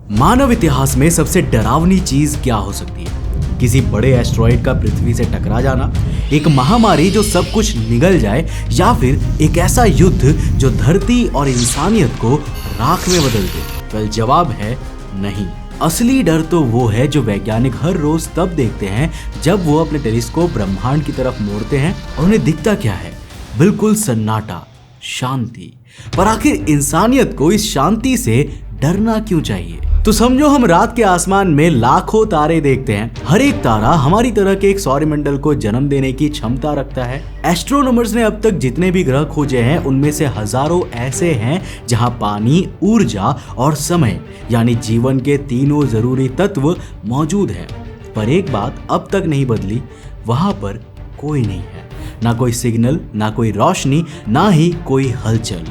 मानव इतिहास में सबसे डरावनी चीज क्या हो सकती है? किसी बड़े एस्ट्रॉइड का पृथ्वी से टकरा जाना, एक महामारी जो सब कुछ निगल जाए, या फिर एक ऐसा युद्ध जो धरती और इंसानियत को राख में बदल दे? वेल, जवाब है नहीं। असली डर तो वो है जो वैज्ञानिक हर रोज तब देखते हैं जब वो अपने टेलीस्कोप ब्रह्मांड की तरफ मोड़ते हैं और उन्हें दिखता क्या है? बिल्कुल सन्नाटा, शांति। पर आखिर इंसानियत को इस शांति से डरना क्यों चाहिए? तो समझो, हम रात के आसमान में लाखों तारे देखते हैं। हर एक तारा हमारी तरह के एक सौरमंडल को जन्म देने की क्षमता रखता है। एस्ट्रोनॉमर्स ने अब तक जितने भी ग्रह खोजे हैं उनमें से हजारों ऐसे हैं जहां पानी, ऊर्जा और समय यानी जीवन के तीनों जरूरी तत्व मौजूद हैं। पर एक बात अब तक नहीं बदली, वहां पर कोई नहीं है। ना कोई सिग्नल, ना कोई रोशनी, ना ही कोई हलचल।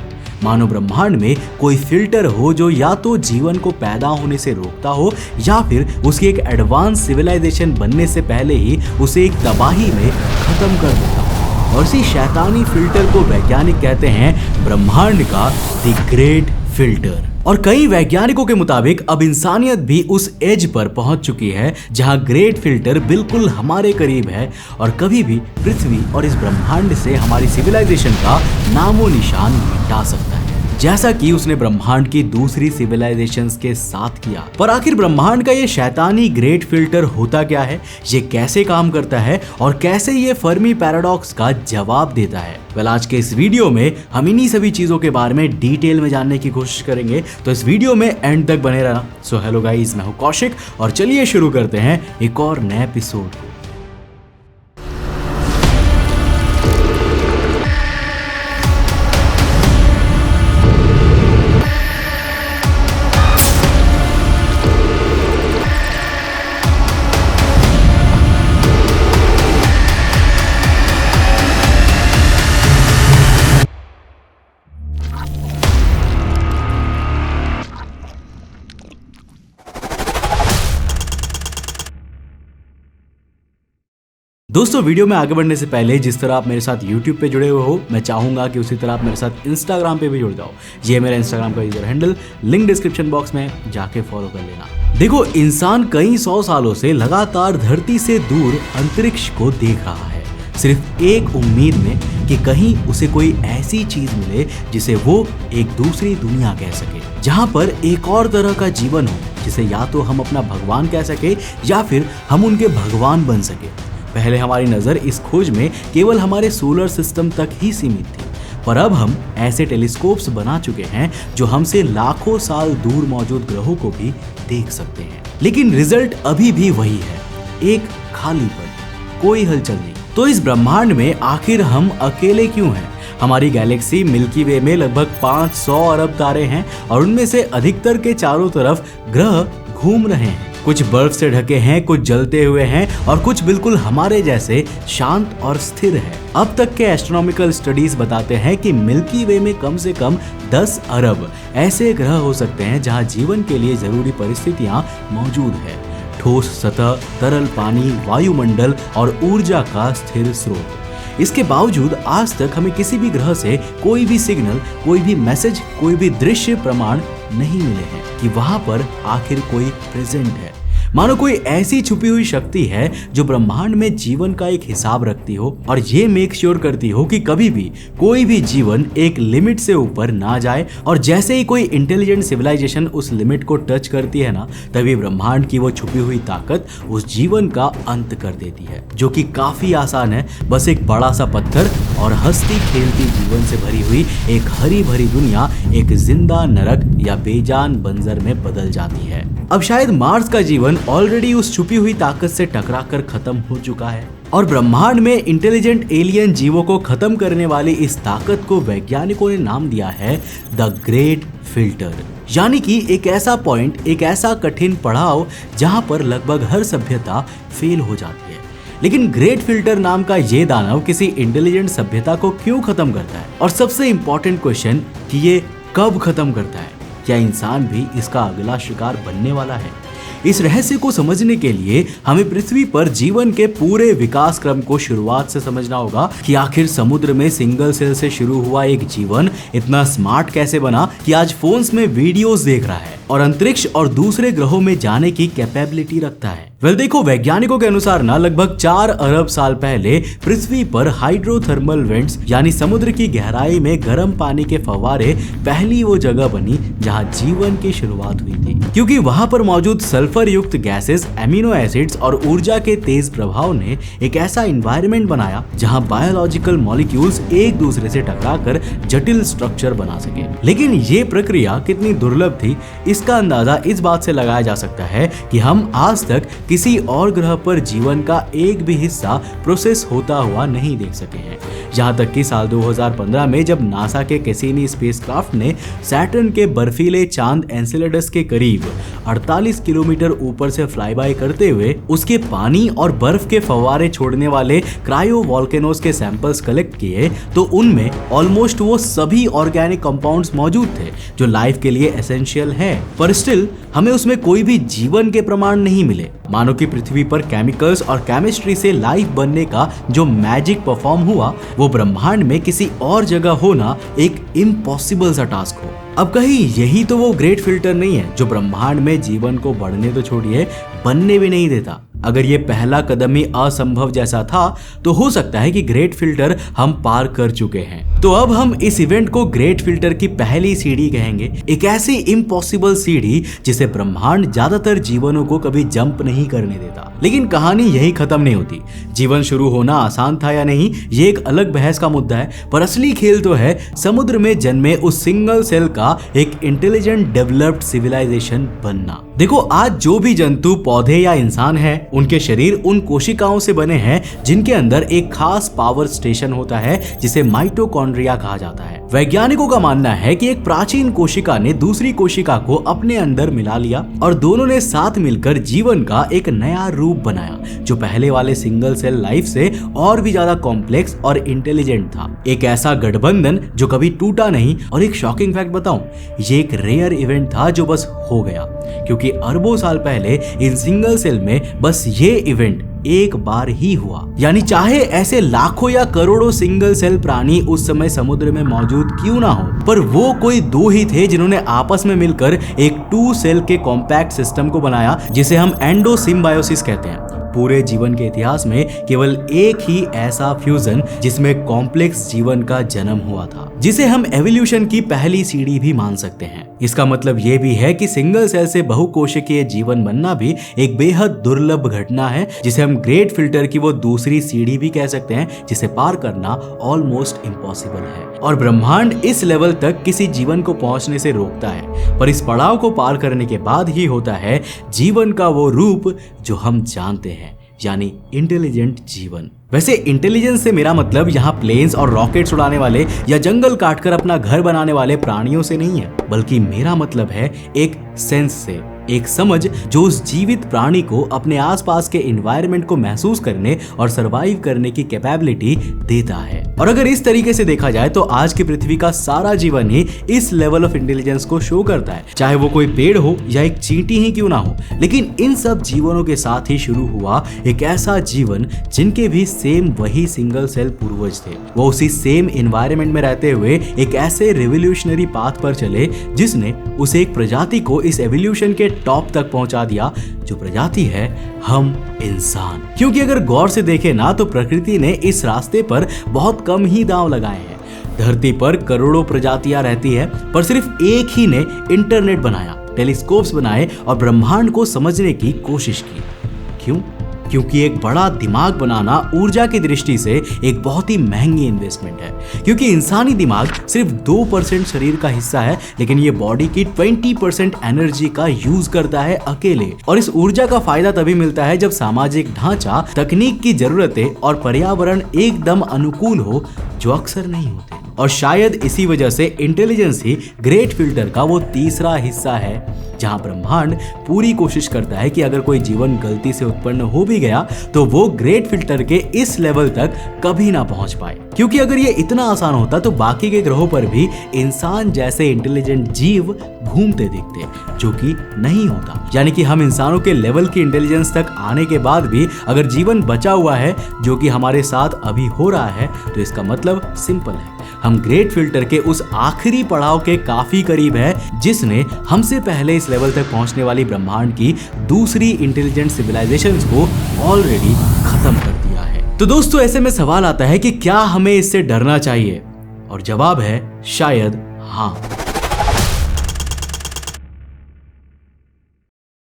मानो ब्रह्मांड में कोई फिल्टर हो जो या तो जीवन को पैदा होने से रोकता हो, या फिर उसकी एक एडवांस सिविलाइजेशन बनने से पहले ही उसे एक तबाही में खत्म कर देता हो। और इसी शैतानी फिल्टर को वैज्ञानिक कहते हैं ब्रह्मांड का द ग्रेट फिल्टर। और कई वैज्ञानिकों के मुताबिक अब इंसानियत भी उस एज पर पहुंच चुकी है जहां ग्रेट फिल्टर बिल्कुल हमारे करीब है और कभी भी पृथ्वी और इस ब्रह्मांड से हमारी सिविलाइजेशन का नामो निशान मिटा सकता है, जैसा कि उसने ब्रह्मांड की दूसरी सिविलाइजेशंस के साथ किया। पर आखिर ब्रह्मांड का ये शैतानी ग्रेट फिल्टर होता क्या है, ये कैसे काम करता है और कैसे ये फर्मी पैराडॉक्स का जवाब देता है? वेल, आज के इस वीडियो में हम इन्हीं सभी चीजों के बारे में डिटेल में जानने की कोशिश करेंगे, तो इस वीडियो में एंड तक बने रहना। सो हेलो गाइस, मैं हूं कौशिक और चलिए शुरू करते हैं एक और नए एपिसोड को। दोस्तों, वीडियो में आगे बढ़ने से पहले जिस तरह आप मेरे साथ YouTube पे जुड़े हुए हो, मैं चाहूंगा कि उसी तरह आप मेरे साथ Instagram पे भी जुड़ जाओ। ये मेरा Instagram का user handle, link description box में जाके फॉलो कर लेना। देखो, इंसान कई 100 सालों से लगातार धरती से दूर अंतरिक्ष को देख रहा है, सिर्फ एक उम्मीद में कि कहीं उसे कोई ऐसी चीज मिले जिसे वो एक दूसरी दुनिया कह सके, जहाँ पर एक और तरह का जीवन हो जिसे या तो हम अपना भगवान कह सके या फिर हम उनके भगवान बन सके। पहले हमारी नजर इस खोज में केवल हमारे सोलर सिस्टम तक ही सीमित थी, पर अब हम ऐसे टेलीस्कोप्स बना चुके हैं जो हमसे लाखों साल दूर मौजूद ग्रहों को भी देख सकते हैं। लेकिन रिजल्ट अभी भी वही है, एक खालीपन, कोई हलचल नहीं। तो इस ब्रह्मांड में आखिर हम अकेले क्यों हैं? हमारी गैलेक्सी मिल्की वे में लगभग 500 अरब तारे हैं और उनमें से अधिकतर के चारों तरफ ग्रह घूम रहे हैं। कुछ बर्फ से ढके हैं, कुछ जलते हुए हैं और कुछ बिल्कुल हमारे जैसे शांत और स्थिर है। अब तक के एस्ट्रोनॉमिकल स्टडीज बताते हैं कि मिल्की वे में कम से कम 10 अरब ऐसे ग्रह हो सकते हैं जहां जीवन के लिए जरूरी परिस्थितियां मौजूद है। ठोस सतह, तरल पानी, वायुमंडल और ऊर्जा का स्थिर स्रोत। इसके बावजूद आज तक हमें किसी भी ग्रह से कोई भी सिग्नल, कोई भी मैसेज, कोई भी दृश्य प्रमाण नहीं मिले हैं कि वहां पर आखिर कोई प्रेजेंट है। मानो कोई ऐसी छुपी हुई शक्ति है जो ब्रह्मांड में जीवन का एक हिसाब रखती हो और ये मेक श्योर करती हो कि कभी भी कोई भी जीवन एक लिमिट से ऊपर ना जाए, और जैसे ही कोई इंटेलिजेंट सिविलाइजेशन उस लिमिट को टच करती है ना, तभी ब्रह्मांड की वो छुपी हुई ताकत उस जीवन का अंत कर देती है, जो कि काफी आसान है। बस एक बड़ा सा पत्थर और हंसती खेलती जीवन से भरी हुई एक हरी भरी दुनिया एक जिंदा नरक या बेजान बंजर में बदल जाती है। अब शायद मार्स का जीवन ऑलरेडी उस छुपी हुई ताकत से टकराकर खत्म हो चुका है, और ब्रह्मांड में इंटेलिजेंट एलियन जीवों को खत्म करने वाली इस ताकत को वैज्ञानिकों ने नाम दिया है द ग्रेट फिल्टर। यानी कि एक ऐसा पॉइंट, एक ऐसा कठिन पड़ाव जहां पर लगभग हर सभ्यता फेल हो जाती है। लेकिन ग्रेट फिल्टर नाम का ये दानव किसी इंटेलिजेंट सभ्यता को क्यों खत्म करता है? और सबसे इंपॉर्टेंट क्वेश्चन कि ये कब खत्म करता है? क्या इंसान भी इसका अगला शिकार बनने वाला है? इस रहस्य को समझने के लिए हमें पृथ्वी पर जीवन के पूरे विकास क्रम को शुरुआत से समझना होगा कि आखिर समुद्र में सिंगल सेल से शुरू हुआ एक जीवन इतना स्मार्ट कैसे बना कि आज फोन्स में वीडियोस देख रहा है, और अंतरिक्ष और दूसरे ग्रहों में जाने की कैपेबिलिटी रखता है। देखो, वैज्ञानिकों के अनुसार ना लगभग 4 अरब साल पहले पृथ्वी पर हाइड्रोथर्मल वेंट्स यानी समुद्र की गहराई में गर्म पानी के फव्वारे पहली वो जगह बनी जहां जीवन की शुरुआत हुई थी, क्योंकि वहां पर मौजूद सल्फर युक्त गैसेस, एमिनो एसिड्स और ऊर्जा के तेज प्रभाव ने एक ऐसा एनवायरनमेंट बनाया जहां बायोलॉजिकल मॉलिक्यूल्स एक दूसरे से टकराकर जटिल स्ट्रक्चर बना सके। लेकिन ये प्रक्रिया कितनी दुर्लभ थी, इसका अंदाजा इस बात से लगाया जा सकता है कि हम आज तक किसी और ग्रह पर जीवन का एक भी हिस्सा प्रोसेस होता हुआ नहीं देख सके हैं। यहाँ तक कि साल 2015 में जब नासा के कैसिनी स्पेसक्राफ्ट ने सैटर्न के बर्फीले चांद एन्सेलेडस के करीब 48 किलोमीटर ऊपर से फ्लाईबाय करते हुए उसके पानी और बर्फ के फव्वारे छोड़ने वाले क्रायो वोल्केनोस के सैंपल्स कलेक्ट किए, तो उनमें ऑलमोस्ट वो सभी ऑर्गेनिक कंपाउंड्स मौजूद थे जो लाइफ के लिए एसेंशियल है। पर स्टिल हमें उसमें कोई भी जीवन के प्रमाण नहीं मिले। मानो कि पृथ्वी पर केमिकल्स और केमिस्ट्री से लाइफ बनने का जो मैजिक परफॉर्म हुआ, वो ब्रह्मांड में किसी और जगह होना एक इम्पॉसिबल सा टास्क हो। अब कहीं यही तो वो ग्रेट फिल्टर नहीं है जो ब्रह्मांड में जीवन को बढ़ने तो छोड़िए, बनने भी नहीं देता। अगर ये पहला कदम ही असंभव जैसा था तो हो सकता है कि ग्रेट फिल्टर हम पार कर चुके हैं। तो अब हम इस इवेंट को ग्रेट फिल्टर की पहली सीढ़ी कहेंगे, एक ऐसी इम्पॉसिबल सीढ़ी जिसे ब्रह्मांड ज्यादातर जीवनों को कभी जंप नहीं करने देता। लेकिन कहानी यही खत्म नहीं होती। जीवन शुरू होना आसान था या नहीं, ये एक अलग बहस का मुद्दा है, पर असली खेल तो है समुद्र में जन्मे उस सिंगल सेल का एक इंटेलिजेंट डेवलप्ड सिविलाइजेशन बनना। देखो, आज जो भी जंतु, पौधे या इंसान है, उनके शरीर उन कोशिकाओं से बने हैं जिनके अंदर एक खास पावर स्टेशन होता है जिसे माइटोकॉन्ड्रिया कहा जाता है। वैज्ञानिकों का मानना है कि एक प्राचीन कोशिका ने दूसरी कोशिका को अपने अंदर मिला लिया और दोनों ने साथ मिलकर जीवन का एक नया रूप बनाया जो पहले वाले सिंगल सेल लाइफ से और भी ज्यादा कॉम्प्लेक्स और इंटेलिजेंट था। एक ऐसा गठबंधन जो कभी टूटा नहीं। और एक शॉकिंग फैक्ट बताऊं, ये एक रेयर इवेंट था जो बस हो गया, क्योंकि अरबों साल पहले इन सिंगल सेल में बस ये इवेंट एक बार ही हुआ। यानी चाहे ऐसे लाखों या करोड़ों सिंगल सेल प्राणी उस समय समुद्र में मौजूद क्यों ना हो, पर वो कोई दो ही थे जिन्होंने आपस में मिलकर एक 2 सेल के कॉम्पैक्ट सिस्टम को बनाया जिसे हम एंडोसिम्बायोसिस कहते हैं। पूरे जीवन के इतिहास में केवल एक ही ऐसा फ्यूजन जिसमें कॉम्प्लेक्स जीवन का जन्म हुआ था, जिसे हम एवोल्यूशन की पहली सीढ़ी भी मान सकते हैं। इसका मतलब ये भी है कि सिंगल सेल से बहुकोशिकीय जीवन बनना भी एक बेहद दुर्लभ घटना है, जिसे हम ग्रेट फिल्टर की वो दूसरी सीढ़ी भी कह सकते हैं, जिसे पार करना ऑलमोस्ट इम्पॉसिबल है। और ब्रह्मांड इस लेवल तक किसी जीवन को पहुंचने से रोकता है, पर इस पड़ाव को पार करने के बाद ही होता है जीवन का वो रूप जो हम जानते हैं, यानी इंटेलिजेंट जीवन। वैसे इंटेलिजेंस से मेरा मतलब यहाँ प्लेन्स और रॉकेट्स उड़ाने वाले या जंगल काटकर अपना घर बनाने वाले प्राणियों से नहीं है, बल्कि मेरा मतलब है एक सेंस से, एक समझ जो उस जीवित प्राणी को अपने आसपास के एनवायरनमेंट को महसूस करने और सरवाइव करने की कैपेबिलिटी देता है। और अगर इस तरीके से देखा जाए तो आज की पृथ्वी का सारा जीवन ही इस लेवल ऑफ इंटेलिजेंस को शो करता है, चाहे वो कोई पेड़ हो या एक चींटी ही क्यों ना हो। लेकिन इन सब जीवनों के साथ ही शुरू हुआ एक ऐसा जीवन जिनके भी सेम वही सिंगल सेल पूर्वज थे। वो उसी सेम एनवायरनमेंट में रहते हुए एक ऐसे रिवोल्यूशनरी पाथ पर चले जिसने उस एक प्रजाति को इस एवोल्यूशन के टॉप तक पहुंचा दिया, जो प्रजाति है हम इंसान। क्योंकि अगर गौर से देखें ना तो प्रकृति ने इस रास्ते पर बहुत कम ही दांव लगाए हैं। धरती पर करोड़ों प्रजातियां रहती है, पर सिर्फ एक ही ने इंटरनेट बनाया, टेलीस्कोप्स बनाए और ब्रह्मांड को समझने की कोशिश की। क्यों? क्योंकि एक बड़ा दिमाग बनाना ऊर्जा की दृष्टि से एक बहुत ही महंगी इन्वेस्टमेंट है। क्योंकि इंसानी दिमाग सिर्फ 2% शरीर का हिस्सा है, लेकिन ये बॉडी की 20% एनर्जी का यूज करता है अकेले। और इस ऊर्जा का फायदा तभी मिलता है जब सामाजिक ढांचा, तकनीक की जरूरतें और पर्यावरण एकदम अनुकूल हो, जो अक्सर नहीं होते। और शायद इसी वजह से इंटेलिजेंस ही ग्रेट फिल्टर का वो तीसरा हिस्सा है, जहां ब्रह्मांड पूरी कोशिश करता है कि अगर कोई जीवन गलती से उत्पन्न हो भी गया तो वो ग्रेट फिल्टर के इस लेवल तक कभी ना पहुंच पाए। क्योंकि अगर ये इतना आसान होता तो बाकी के ग्रहों पर भी इंसान जैसे इंटेलिजेंट जीव घूमते दिखते, जो कि नहीं होता। यानी कि हम इंसानों के लेवल की इंटेलिजेंस तक आने के बाद भी अगर जीवन बचा हुआ है, जो कि हमारे साथ अभी हो रहा है, तो इसका मतलब सिंपल है, हम ग्रेट फिल्टर के उस आखिरी पड़ाव के काफी करीब है जिसने हमसे पहले इस लेवल तक पहुंचने वाली ब्रह्मांड की दूसरी इंटेलिजेंट सिविलाइजेशंस को ऑलरेडी खत्म कर दिया है। तो दोस्तों ऐसे में सवाल आता है कि क्या हमें इससे डरना चाहिए? और जवाब है शायद हाँ।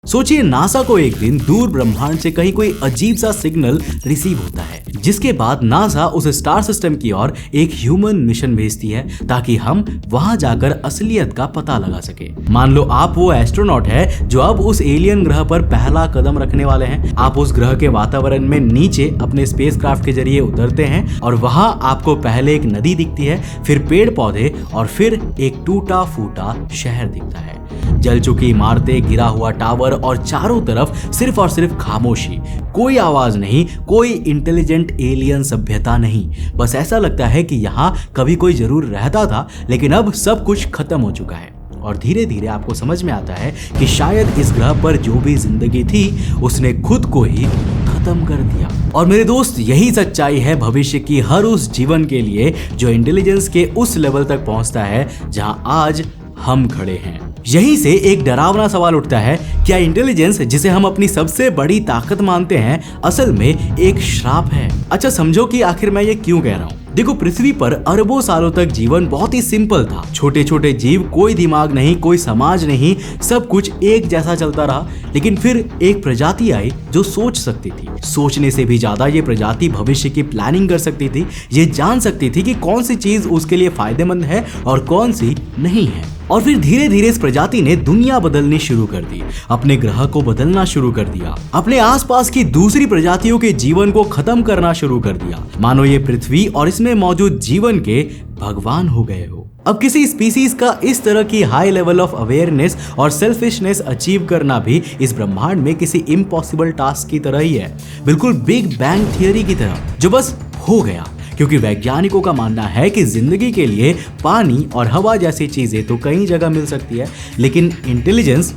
सोचिए, नासा को एक दिन दूर ब्रह्मांड से कहीं कोई अजीब सा सिग्नल रिसीव होता है, जिसके बाद नासा उस स्टार सिस्टम की ओर एक ह्यूमन मिशन भेजती है ताकि हम वहां जाकर असलियत का पता लगा सके। मान लो आप वो एस्ट्रोनॉट है जो अब उस एलियन ग्रह पर पहला कदम रखने वाले हैं। आप उस ग्रह के वातावरण में नीचे अपने स्पेसक्राफ्ट के जरिए उतरते हैं और वहां आपको पहले एक नदी दिखती है, फिर पेड़ पौधे और फिर एक टूटा फूटा शहर दिखता है। जल चुकी इमारतें, गिरा हुआ टावर और चारों तरफ सिर्फ और सिर्फ खामोशी, कोई आवाज नहीं, कोई इंटेलिजेंट एलियन सभ्यता नहीं। बस ऐसा लगता है कि यहाँ कभी कोई जरूर रहता था, लेकिन अब सब कुछ खत्म हो चुका है। और धीरे धीरे आपको समझ में आता है कि शायद इस ग्रह पर जो भी जिंदगी थी उसने खुद को ही खत्म कर दिया। और मेरे दोस्त, यही सच्चाई है भविष्य की हर उस जीवन के लिए जो इंटेलिजेंस के उस लेवल तक पहुंचता है जहां आज हम खड़े हैं। यहीं से एक डरावना सवाल उठता है, क्या इंटेलिजेंस जिसे हम अपनी सबसे बड़ी ताकत मानते हैं असल में एक श्राप है? अच्छा, समझो कि आखिर मैं ये क्यों कह रहा हूँ। देखो, पृथ्वी पर अरबों सालों तक जीवन बहुत ही सिंपल था। छोटे छोटे जीव, कोई दिमाग नहीं, कोई समाज नहीं, सब कुछ एक जैसा चलता रहा। लेकिन फिर एक प्रजाति आई जो सोच सकती थी। सोचने से भी ज्यादा ये प्रजाति भविष्य की प्लानिंग कर सकती थी। ये जान सकती थी कि कौन सी चीज उसके लिए फायदेमंद है और कौन सी नहीं है। और फिर धीरे धीरे इस प्रजाति ने दुनिया बदलनी शुरू कर दी, अपने ग्रह को बदलना शुरू कर दिया, अपने आसपास की दूसरी प्रजातियों के जीवन को खत्म करना शुरू कर दिया। मानो ये पृथ्वी और इसमें मौजूद जीवन के भगवान हो गए हो। अब किसी स्पीसीज का इस तरह की हाई लेवल ऑफ अवेयरनेस और सेल्फिशनेस अचीव करना भी इस ब्रह्मांड में किसी इम्पॉसिबल टास्क की तरह ही है, बिल्कुल बिग बैंग थियरी की तरह, जो बस हो गया। क्योंकि वैज्ञानिकों का मानना है कि जिंदगी के लिए पानी और हवा जैसी चीजें तो कई जगह मिल सकती है, लेकिन इंटेलिजेंस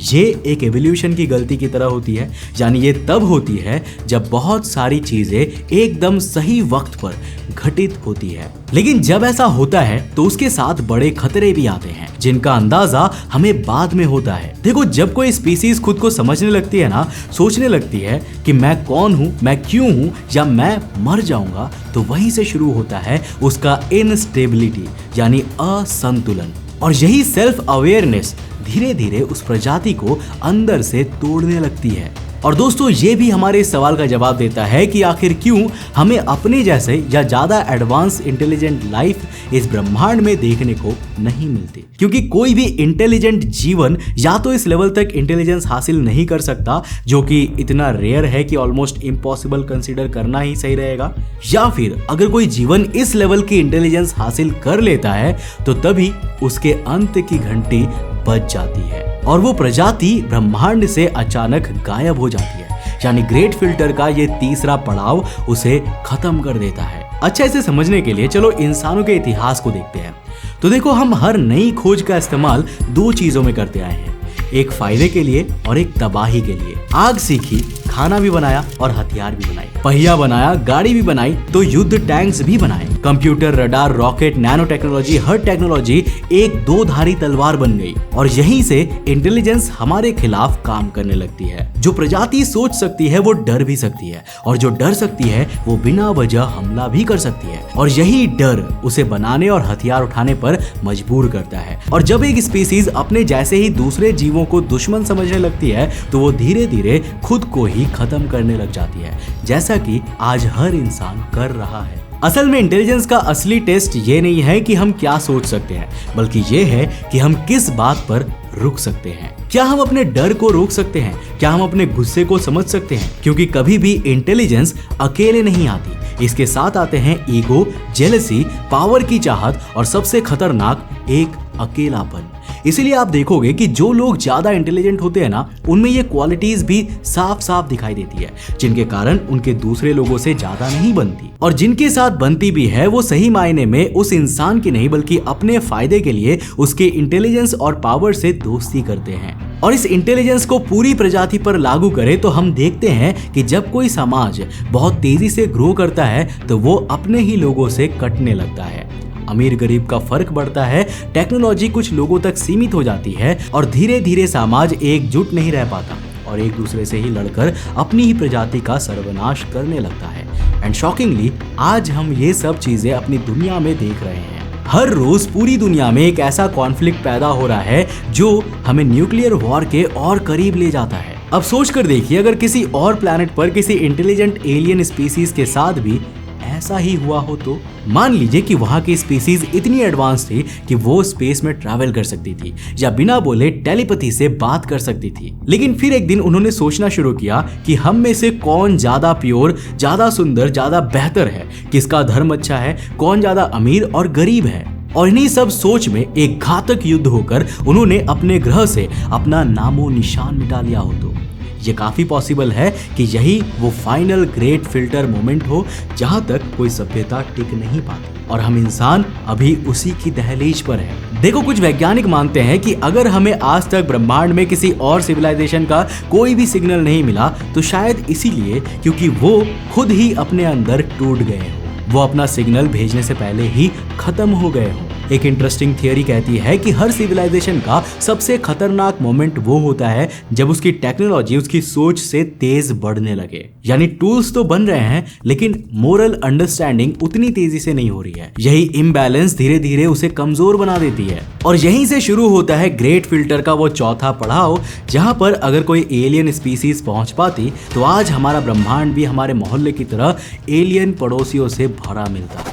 ये एक एवोल्यूशन की गलती की तरह होती है। यानी ये तब होती है जब बहुत सारी चीजें एकदम सही वक्त पर घटित होती है। लेकिन जब ऐसा होता है तो उसके साथ बड़े खतरे भी आते हैं, जिनका अंदाजा हमें बाद में होता है। देखो, जब कोई स्पीसीज खुद को समझने लगती है ना, सोचने लगती है कि मैं कौन हूँ, मैं क्यों हूँ, या मैं मर जाऊंगा, तो वहीं से शुरू होता है उसका इनस्टेबिलिटी यानी असंतुलन। और यही सेल्फ अवेयरनेस धीरे धीरे उस प्रजाति को अंदर से तोड़ने लगती है। और दोस्तों, ये भी हमारे इस सवाल का जवाब देता है कि आखिर क्यों हमें अपने जैसे या ज्यादा एडवांस इंटेलिजेंट लाइफ इस ब्रह्मांड में देखने को नहीं मिलती। क्योंकि कोई भी इंटेलिजेंट जीवन या तो इस लेवल तक इंटेलिजेंस हासिल नहीं कर सकता, जो कि इतना रेयर है कि ऑलमोस्ट इम्पॉसिबल कंसीडर करना ही सही रहेगा, या फिर अगर कोई जीवन इस लेवल की इंटेलिजेंस हासिल कर लेता है तो तभी उसके अंत की घंटी बज जाती है और वो प्रजाति ब्रह्मांड से अचानक गायब हो जाती है। यानी ग्रेट फिल्टर का ये तीसरा पड़ाव उसे खत्म कर देता है। अच्छा, इसे समझने के लिए चलो इंसानों के इतिहास को देखते हैं। तो देखो, हम हर नई खोज का इस्तेमाल दो चीजों में करते आए हैं, एक फायदे के लिए और एक तबाही के लिए। आग सीखी, खाना भी बनाया और हथियार भी बनाए, पहिया बनाया, गाड़ी भी बनाई, तो युद्ध टैंक्स भी बनाए। Computer, radar, rocket, nano technology, हर टेक्नोलॉजी एक दो धारी तलवार बन गई। और यहीं से इंटेलिजेंस हमारे खिलाफ काम करने लगती है। जो प्रजाति सोच सकती है वो डर भी सकती है, और जो डर सकती है वो बिना वजह हमला भी कर सकती है। और यही डर उसे बनाने और हथियार उठाने पर मजबूर करता है। और जब एक स्पीसीज अपने जैसे ही दूसरे जीवों को दुश्मन समझने लगती है तो वो धीरे धीरे खुद को ही खत्म करने लग जाती है, जैसा कि आज हर इंसान कर रहा है। असल में इंटेलिजेंस का असली टेस्ट ये नहीं है कि हम क्या सोच सकते हैं, बल्कि ये है कि हम किस बात पर रुक सकते हैं। क्या हम अपने डर को रोक सकते हैं? क्या हम अपने गुस्से को समझ सकते हैं? क्योंकि कभी भी इंटेलिजेंस अकेले नहीं आती, इसके साथ आते हैं ईगो, जेलसी, पावर की चाहत और सबसे खतरनाक एक अकेलापन। इसीलिए आप देखोगे कि जो लोग ज्यादा इंटेलिजेंट होते हैं ना, उनमें ये क्वालिटीज भी साफ साफ दिखाई देती है, जिनके कारण उनके दूसरे लोगों से ज्यादा नहीं बनती, और जिनके साथ बनती भी है वो सही मायने में उस इंसान की नहीं बल्कि अपने फायदे के लिए उसके इंटेलिजेंस और पावर से दोस्ती करते हैं। और इस इंटेलिजेंस को पूरी प्रजाति पर लागू करें तो हम देखते हैं कि जब कोई समाज बहुत तेजी से ग्रो करता है तो वो अपने ही लोगों से कटने लगता है। अमीर गरीब का फर्क बढ़ता है, टेक्नोलॉजी कुछ लोगों तक सीमित हो जाती है और धीरे धीरे समाज एकजुट नहीं रह पाता और एक दूसरे से ही लड़कर अपनी ही प्रजाति का सर्वनाश करने लगता है। एंड शॉकिंगली आज हम ये सब चीजें अपनी दुनिया में देख रहे हैं। हर रोज पूरी दुनिया में एक ऐसा कॉन्फ्लिक्ट पैदा हो रहा है जो हमें न्यूक्लियर वॉर के और करीब ले जाता है। अब सोच कर देखिए, अगर किसी और प्लैनेट पर किसी इंटेलिजेंट एलियन स्पीसीज के साथ भी ऐसा ही हुआ हो तो मान लीजिए कि वहां की स्पीसीज इतनी एडवांस थी कि वो स्पेस में ट्रैवल कर सकती थी या बिना बोले टेलीपैथी से बात कर सकती थी। लेकिन फिर एक दिन उन्होंने सोचना शुरू किया कि हम में से कौन ज्यादा प्योर, ज्यादा सुंदर, ज्यादा बेहतर है, किसका धर्म अच्छा है, कौन ज्यादा अमीर और गरीब है। और इन्हीं सब सोच में एक घातक युद्ध होकर उन्होंने अपने ग्रह से अपना नामो निशान मिटा लिया हो तो ये काफी पॉसिबल है कि यही वो फाइनल ग्रेट फिल्टर मोमेंट हो जहां तक कोई सभ्यता टिक नहीं पाती और हम इंसान अभी उसी की दहलीज पर है। देखो, कुछ वैज्ञानिक मानते हैं कि अगर हमें आज तक ब्रह्मांड में किसी और सिविलाइजेशन का कोई भी सिग्नल नहीं मिला तो शायद इसीलिए क्योंकि वो खुद ही अपने अंदर टूट गए हो, वो अपना सिग्नल भेजने से पहले ही खत्म हो गए हो। एक इंटरेस्टिंग थियरी कहती है कि हर सिविलाइजेशन का सबसे खतरनाक मोमेंट वो होता है जब उसकी टेक्नोलॉजी उसकी सोच से तेज बढ़ने लगे। यानी टूल्स तो बन रहे हैं लेकिन मोरल अंडरस्टैंडिंग उतनी तेजी से नहीं हो रही है। यही इम्बैलेंस धीरे धीरे उसे कमजोर बना देती है और यहीं से शुरू होता है ग्रेट फिल्टर का वो चौथा पड़ाव, जहां पर अगर कोई एलियन स्पीसीज पहुंच पाती तो आज हमारा ब्रह्मांड भी हमारे मोहल्ले की तरह एलियन पड़ोसियों से भरा मिलता।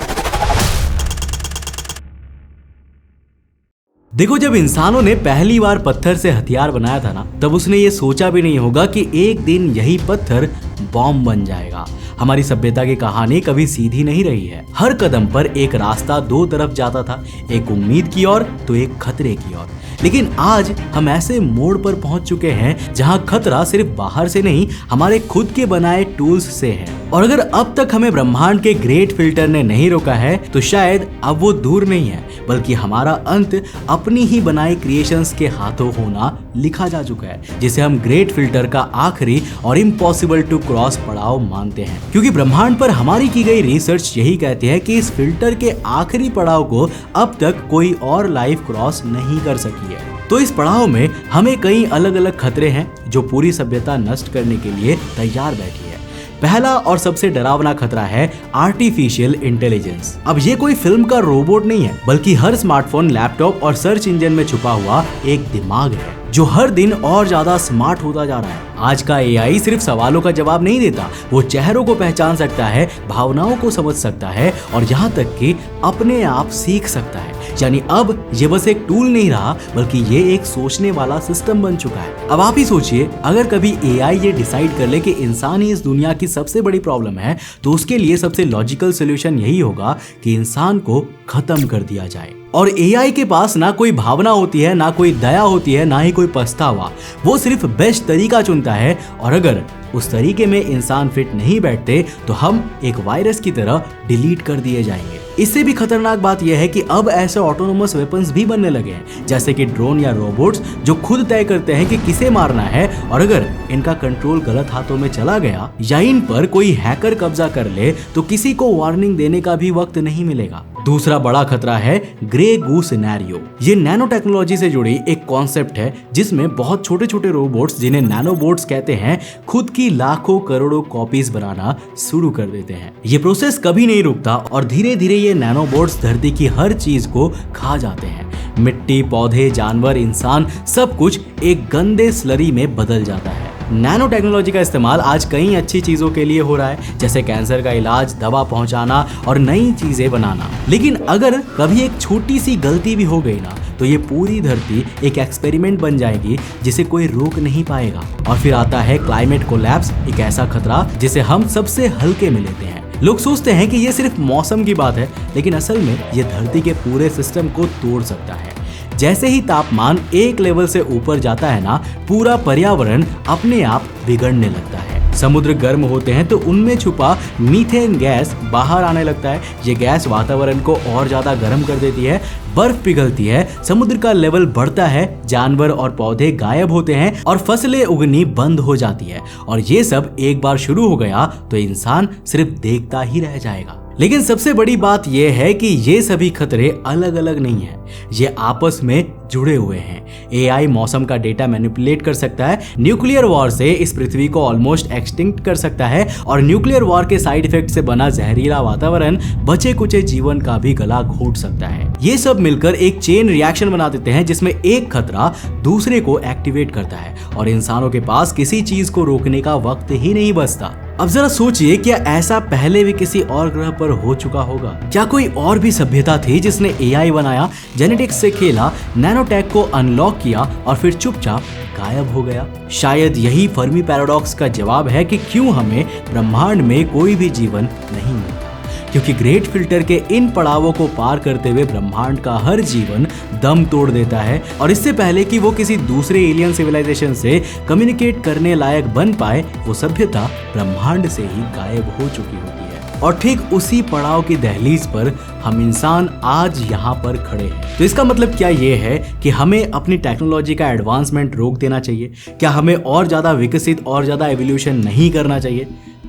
देखो, जब इंसानों ने पहली बार पत्थर से हथियार बनाया था ना, तब उसने ये सोचा भी नहीं होगा कि एक दिन यही पत्थर बॉम्ब बन जाएगा। हमारी सभ्यता की कहानी कभी सीधी नहीं रही है। हर कदम पर एक रास्ता दो तरफ जाता था, एक उम्मीद की ओर तो एक खतरे की ओर। लेकिन आज हम ऐसे मोड़ पर पहुंच चुके हैं जहां खतरा सिर्फ बाहर से नहीं, हमारे खुद के बनाए टूल्स से है। और अगर अब तक हमें ब्रह्मांड के ग्रेट फिल्टर ने नहीं रोका है तो शायद अब वो दूर नहीं है, बल्कि हमारा अंत अपनी ही बनाई क्रिएशंस के हाथों होना लिखा जा चुका है, जिसे हम ग्रेट फिल्टर का आखिरी और इम्पॉसिबल टू क्रॉस पड़ाव मानते हैं। क्योंकि ब्रह्मांड पर हमारी की गई रिसर्च यही कहती है कि इस फिल्टर के आखिरी पड़ाव को अब तक कोई और लाइफ क्रॉस नहीं कर सकी है। तो इस पड़ाव में हमें कई अलग अलग खतरे हैं जो पूरी सभ्यता नष्ट करने के लिए तैयार बैठी है। पहला और सबसे डरावना खतरा है आर्टिफिशियल इंटेलिजेंस। अब ये कोई फिल्म का रोबोट नहीं है, बल्कि हर स्मार्टफोन, लैपटॉप और सर्च इंजन में छुपा हुआ एक दिमाग है जो हर दिन और ज्यादा स्मार्ट होता जा रहा है। आज का एआई सिर्फ सवालों का जवाब नहीं देता, वो चेहरों को पहचान सकता है, भावनाओं को समझ सकता है और यहाँ तक कि अपने आप सीख सकता है। यानी अब ये बस एक टूल नहीं रहा, बल्कि ये एक सोचने वाला सिस्टम बन चुका है। अब आप ही सोचिए, अगर कभी एआई ये डिसाइड कर ले कि इंसान ही इस दुनिया की सबसे बड़ी प्रॉब्लम है, तो उसके लिए सबसे लॉजिकल सोल्यूशन यही होगा कि इंसान को खत्म कर दिया जाए। और एआई के पास ना कोई भावना होती है, ना कोई दया होती है, ना ही कोई पछतावा। वो सिर्फ बेस्ट तरीका चुनता है और अगर उस तरीके में इंसान फिट नहीं बैठते तो हम एक वायरस की तरह डिलीट कर दिए जाएंगे। इससे भी खतरनाक बात यह है कि अब ऐसे ऑटोनोमस वेपन्स भी बनने लगे हैं, जैसे कि ड्रोन या रोबोट्स जो खुद तय करते हैं कि किसे मारना है, और अगर इनका कंट्रोल गलत हाथों में चला गया या इन पर कोई हैकर कब्जा कर ले तो किसी को वार्निंग देने का भी वक्त नहीं मिलेगा। दूसरा बड़ा खतरा है ग्रे गूस सिनेरियो। ये नैनो टेक्नोलॉजी से जुड़ी एक कॉन्सेप्ट है जिसमें बहुत छोटे छोटे रोबोट्स, जिन्हें नैनोबोट्स कहते हैं, खुद की लाखों करोड़ों कॉपीज बनाना शुरू कर देते हैं। ये प्रोसेस कभी नहीं रुकता और धीरे धीरे ये नैनोबोट्स धरती की हर चीज को खा जाते हैं। मिट्टी, पौधे, जानवर, इंसान, सब कुछ एक गंदे स्लरी में बदल जाता है। नैनो टेक्नोलॉजी का इस्तेमाल आज कई अच्छी चीजों के लिए हो रहा है, जैसे कैंसर का इलाज, दवा पहुंचाना और नई चीजें बनाना। लेकिन अगर कभी एक छोटी सी गलती भी हो गई ना, तो ये पूरी धरती एक एक्सपेरिमेंट बन जाएगी जिसे कोई रोक नहीं पाएगा। और फिर आता है क्लाइमेट कोलैप्स, एक ऐसा खतरा जिसे हम सबसे हल्के में लेते हैं। लोग सोचते हैं कि ये सिर्फ मौसम की बात है, लेकिन असल में ये धरती के पूरे सिस्टम को तोड़ सकता है। जैसे ही तापमान एक लेवल से ऊपर जाता है ना, पूरा पर्यावरण अपने आप बिगड़ने लगता है। समुद्र गर्म होते हैं तो उनमें छुपा मीथेन गैस बाहर आने लगता है। ये गैस वातावरण को और ज्यादा गर्म कर देती है, बर्फ पिघलती है, समुद्र का लेवल बढ़ता है, जानवर और पौधे गायब होते हैं और फसलें उगनी बंद हो जाती है। और ये सब एक बार शुरू हो गया तो इंसान सिर्फ देखता ही रह जाएगा। लेकिन सबसे बड़ी बात यह है कि ये सभी खतरे अलग अलग नहीं हैं, ये आपस में जुड़े हुए हैं। एआई मौसम का डेटा मैनिपुलेट कर सकता है, न्यूक्लियर वॉर से इस पृथ्वी को ऑलमोस्ट एक्सटिंक्ट कर सकता है और न्यूक्लियर वॉर के साइड इफेक्ट से बना जहरीला वातावरण बचे कुचे जीवन का भी गला घोट सकता है। ये सब मिलकर एक चेन रिएक्शन बना देते हैं जिसमें एक खतरा दूसरे को एक्टिवेट करता है और इंसानों के पास किसी चीज को रोकने का वक्त ही नहीं बचता। अब जरा सोचिए, क्या ऐसा पहले भी किसी और ग्रह पर हो चुका होगा? क्या कोई और भी सभ्यता थी जिसने एआई बनाया, जेनेटिक्स से खेला, नैनोटेक को अनलॉक किया और फिर चुपचाप गायब हो गया? शायद यही फर्मी पैराडॉक्स का जवाब है कि क्यों हमें ब्रह्मांड में कोई भी जीवन नहीं मिलता, क्योंकि ग्रेट फिल्टर के इन पड़ावों को पार करते हुए ब्रह्मांड का हर जीवन दम तोड़ देता है और इससे पहले कि वो किसी दूसरे एलियन सिविलाइजेशन से कम्युनिकेट करने लायक बन पाए, वो सभ्यता ब्रह्मांड से ही गायब हो चुकी होती है। और ठीक उसी पड़ाव की दहलीज पर हम इंसान आज यहाँ पर खड़े हैं। तो इसका मतलब क्या ये है कि हमें अपनी टेक्नोलॉजी का एडवांसमेंट रोक देना चाहिए? क्या हमें और ज्यादा विकसित और ज्यादा एवोल्यूशन नहीं करना चाहिए?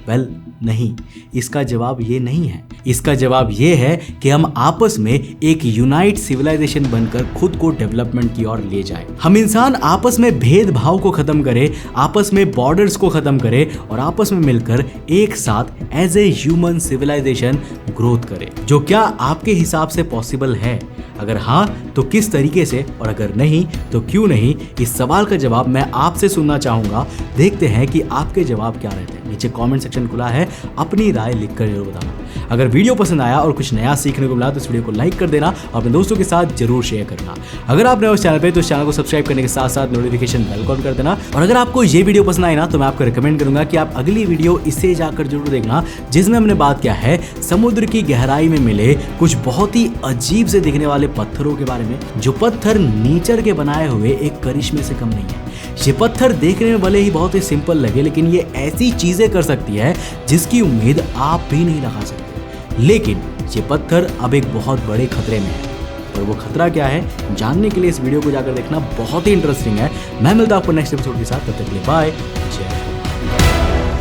वेल, नहीं, इसका जवाब ये नहीं है। इसका जवाब ये है कि हम आपस में एक यूनाइट सिविलाइजेशन बनकर खुद को डेवलपमेंट की ओर ले जाएं। हम इंसान आपस में भेदभाव को खत्म करें, आपस में बॉर्डर्स को खत्म करें और आपस में मिलकर एक साथ as a human civilisation growth करें। जो क्या आपके हिसाब से पॉसिबल है? अगर हाँ तो किस तरीके से, और अगर नहीं तो क्यों नहीं? इस सवाल का जवाब मैं आपसे सुनना चाहूंगा। देखते हैं कि आपके जवाब क्या रहते हैं। नीचे कमेंट सेक्शन खुला है, अपनी राय लिखकर जरूर बताना। अगर वीडियो पसंद आया और कुछ नया सीखने को मिला तो इस वीडियो को लाइक कर देना और अपने दोस्तों के साथ जरूर शेयर करना। अगर आप नए हो इस चैनल पे तो इस चैनल को सब्सक्राइब करने के साथ साथ नोटिफिकेशन बेल ऑन कर देना। और अगर आपको ये वीडियो पसंद आई ना तो मैं आपको रिकमेंड करूंगा कि आप अगली वीडियो इसे जाकर जरूर देखना, जिसमें हमने बात किया है समुद्र की गहराई में मिले कुछ बहुत ही अजीब से दिखने वाले पत्थरों के बारे में, जो पत्थर नेचर के बनाए हुए एक करिश्मे से कम नहीं है। ये पत्थर देखने में भले ही बहुत ही सिंपल लगे, लेकिन ये ऐसी चीजें कर सकती है जिसकी उम्मीद आप भी नहीं लगा सकते। लेकिन ये पत्थर अब एक बहुत बड़े खतरे में है, और वो खतरा क्या है जानने के लिए इस वीडियो को जाकर देखना बहुत ही इंटरेस्टिंग है। मैं मिलता हूं आपको नेक्स्ट एपिसोड के साथ, तब तक के लिए बाय, जय हिंद।